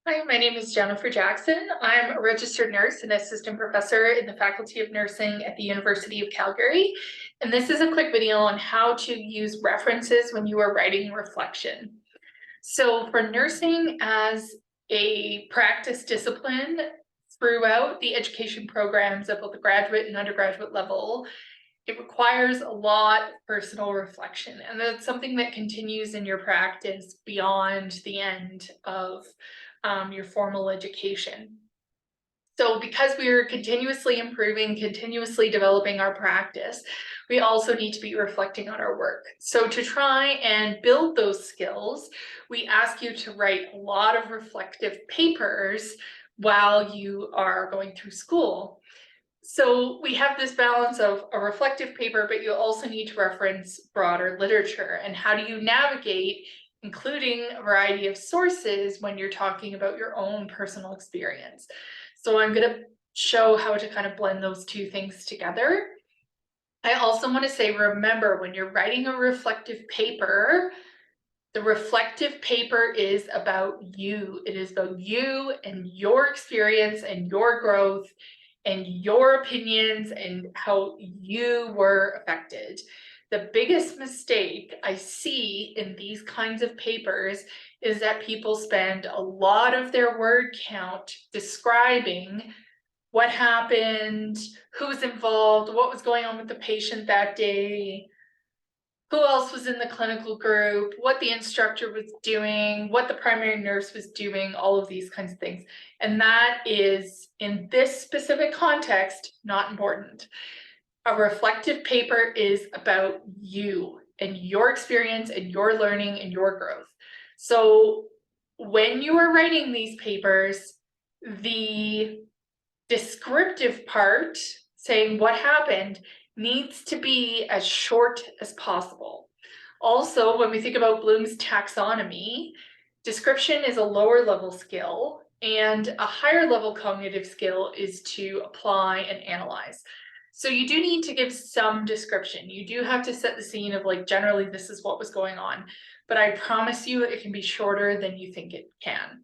Hi, my name is Jennifer Jackson. I'm a registered nurse and assistant professor in the Faculty of Nursing at the University of Calgary. And this is a quick video on how to use references when you are writing reflection. So for nursing as a practice discipline throughout the education programs at both the graduate and undergraduate level, it requires a lot of personal reflection. And that's something that continues in your practice beyond the end of your formal education. So because we are continuously improving, continuously developing our practice, we also need to be reflecting on our work. So to try and build those skills, we ask you to write a lot of reflective papers while you are going through school. So we have this balance of a reflective paper, but you also need to reference broader literature. And how do you navigate including a variety of sources when you're talking about your own personal experience? So I'm going to show how to kind of blend those two things together. I also want to say, remember, when you're writing a reflective paper, the reflective paper is about you. It is about you and your experience and your growth and your opinions and how you were affected. The biggest mistake I see in these kinds of papers is that people spend a lot of their word count describing what happened, who was involved, what was going on with the patient that day, who else was in the clinical group, what the instructor was doing, what the primary nurse was doing, all of these kinds of things. And that is, in this specific context, not important. A reflective paper is about you and your experience and your learning and your growth. So when you are writing these papers, the descriptive part, saying what happened, needs to be as short as possible. Also, when we think about Bloom's taxonomy, description is a lower level skill, and a higher level cognitive skill is to apply and analyze. So you do need to give some description. You do have to set the scene of, like, generally this is what was going on, but I promise you it can be shorter than you think it can.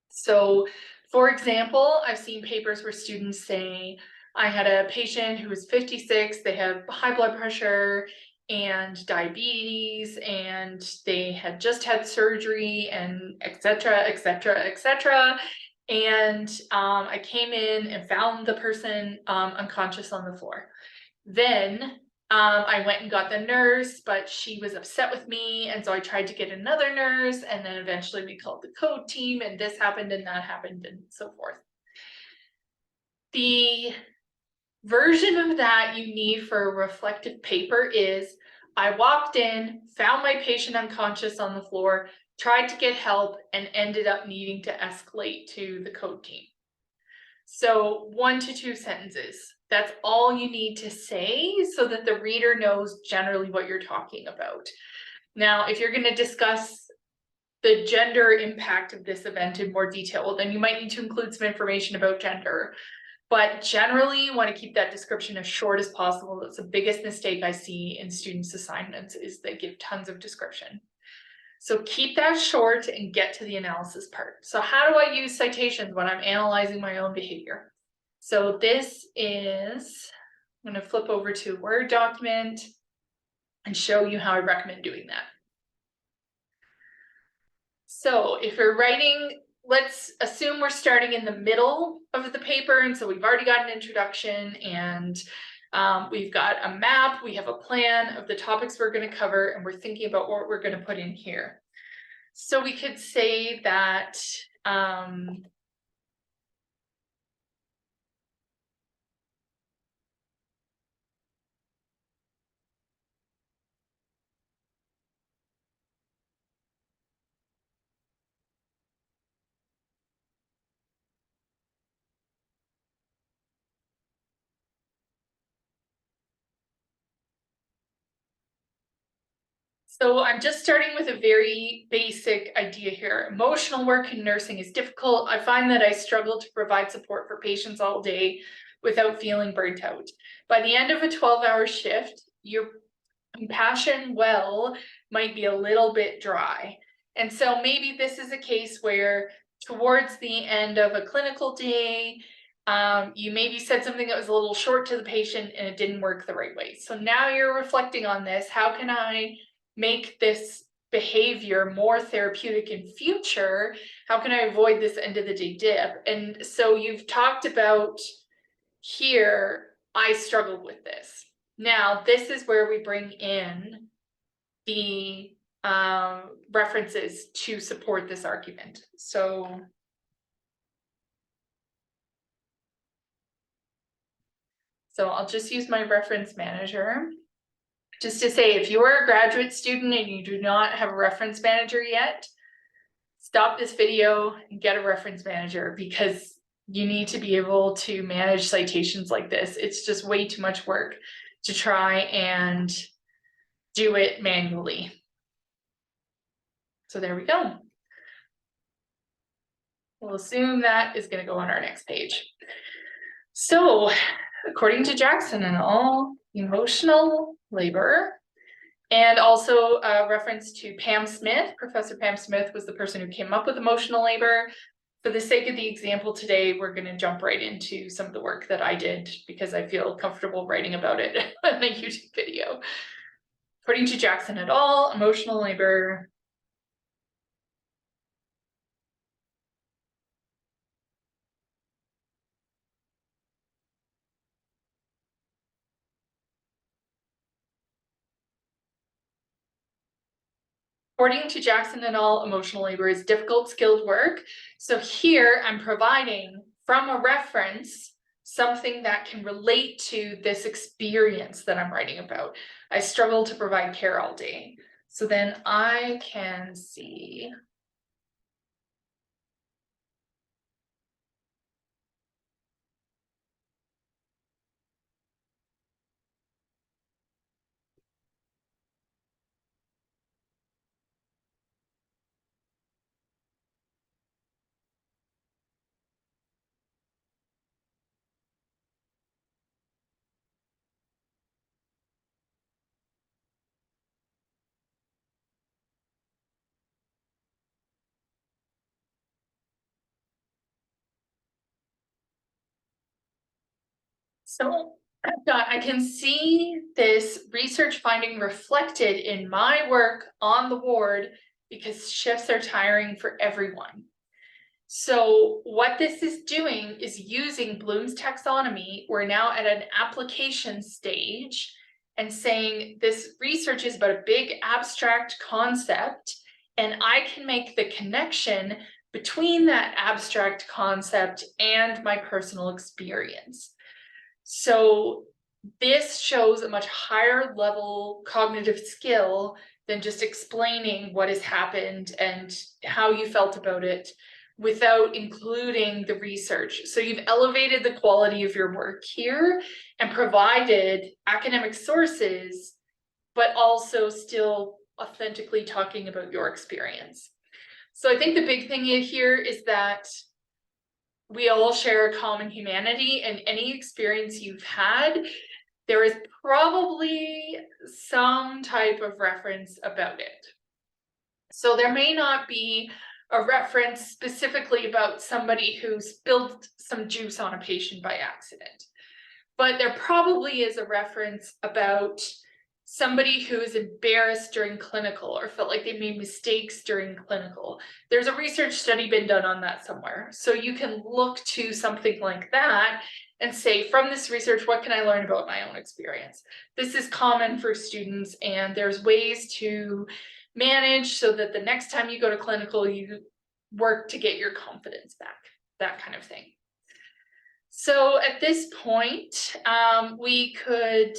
So for example, I've seen papers where students say, I had a patient who was 56, they have high blood pressure and diabetes, and they had just had surgery, and et cetera, et cetera, et cetera. And I came in and found the person unconscious on the floor. Then I went and got the nurse, but she was upset with me, and so I tried to get another nurse, and then eventually we called the code team, and this happened and that happened and so forth. The version of that you need for a reflective paper is, I walked in, found my patient unconscious on the floor, tried to get help, and ended up needing to escalate to the code team. So 1 to 2 sentences. That's all you need to say so that the reader knows generally what you're talking about. Now, if you're going to discuss the gender impact of this event in more detail, then you might need to include some information about gender. But generally, you want to keep that description as short as possible. That's the biggest mistake I see in students' assignments, is they give tons of description. So keep that short and get to the analysis part. So how do I use citations when I'm analyzing my own behavior? So this is, I'm going to flip over to a Word document and show you how I recommend doing that. So if you're writing, let's assume we're starting in the middle of the paper, and so we've already got an introduction, and we've got a map, we have a plan of the topics we're going to cover, and we're thinking about what we're going to put in here. So we could say that so I'm just starting with a very basic idea here. Emotional work in nursing is difficult. I find that I struggle to provide support for patients all day without feeling burnt out. By the end of a 12-hour shift, your compassion well might be a little bit dry. And so maybe this is a case where towards the end of a clinical day, you maybe said something that was a little short to the patient and it didn't work the right way. So now you're reflecting on this. How can I make this behavior more therapeutic in future? How can I avoid this end of the day dip? And so you've talked about here, I struggled with this. Now, this is where we bring in the references to support this argument. So I'll just use my reference manager. Just to say, if you are a graduate student and you do not have a reference manager yet, stop this video and get a reference manager, because you need to be able to manage citations like this. It's just way too much work to try and do it manually. So there we go. We'll assume that is going to go on our next page. So, according to Jackson et al., emotional labor, and also a reference to Pam Smith. Professor Pam Smith was the person who came up with emotional labor. For the sake of the example today, we're going to jump right into some of the work that I did because I feel comfortable writing about it in a YouTube video. According to Jackson et al., emotional labor. According to Jackson et al., emotional labor is difficult, skilled work. So here I'm providing from a reference something that can relate to this experience that I'm writing about. I struggle to provide care all day. So then I can see. So I can see this research finding reflected in my work on the ward because shifts are tiring for everyone. So what this is doing is using Bloom's taxonomy. We're now at an application stage and saying this research is about a big abstract concept, and I can make the connection between that abstract concept and my personal experience. So this shows a much higher level cognitive skill than just explaining what has happened and how you felt about it without including the research. So you've elevated the quality of your work here and provided academic sources, but also still authentically talking about your experience. So I think the big thing here is that we all share a common humanity, and any experience you've had, there is probably some type of reference about it. So there may not be a reference specifically about somebody who spilled some juice on a patient by accident, but there probably is a reference about somebody who is embarrassed during clinical or felt like they made mistakes during clinical. There's a research study been done on that somewhere. So you can look to something like that and say, from this research, what can I learn about my own experience? This is common for students, and there's ways to manage so that the next time you go to clinical, you work to get your confidence back, that kind of thing. So at this point, we could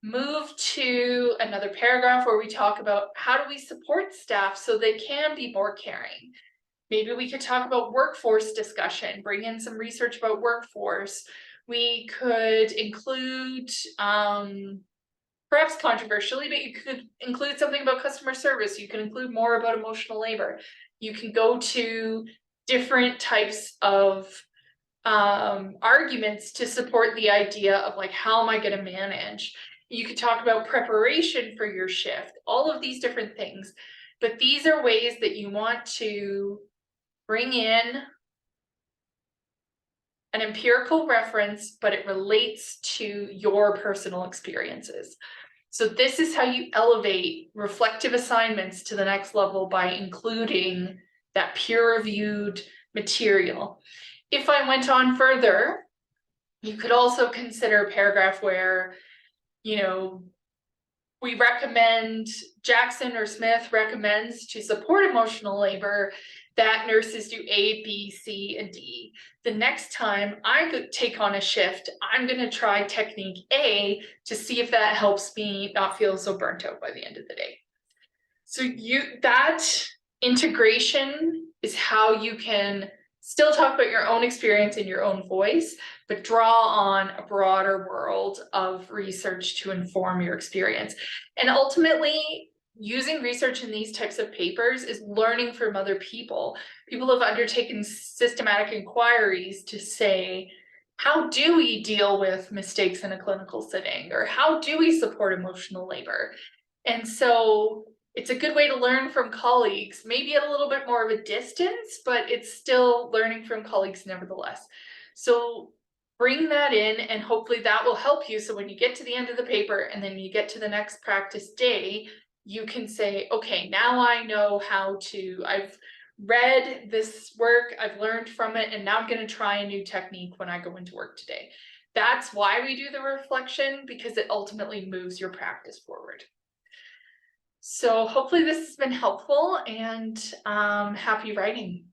move to another paragraph where we talk about how do we support staff so they can be more caring. Maybe we could talk about workforce discussion, bring in some research about workforce. We could include, perhaps controversially, but you could include something about customer service. You can include more about emotional labor. You can go to different types of arguments to support the idea of like, how am I going to manage? You could talk about preparation for your shift, all of these different things. But these are ways that you want to bring in an empirical reference, but it relates to your personal experiences. So this is how you elevate reflective assignments to the next level, by including that peer-reviewed material. If I went on further, you could also consider a paragraph where, we recommend, Jackson or Smith recommends, to support emotional labor, that nurses do A, B, C, and D. The next time I take on a shift, I'm going to try technique A to see if that helps me not feel so burnt out by the end of the day. So that integration is how you can still talk about your own experience in your own voice, but draw on a broader world of research to inform your experience. And ultimately, using research in these types of papers is learning from other people. People have undertaken systematic inquiries to say, how do we deal with mistakes in a clinical setting? Or how do we support emotional labor? And so it's a good way to learn from colleagues, maybe at a little bit more of a distance, but it's still learning from colleagues nevertheless. So bring that in, and hopefully that will help you. So when you get to the end of the paper and then you get to the next practice day, you can say, okay, now I know I've read this work, I've learned from it, and now I'm going to try a new technique when I go into work today. That's why we do the reflection, because it ultimately moves your practice forward. So hopefully this has been helpful, and happy writing.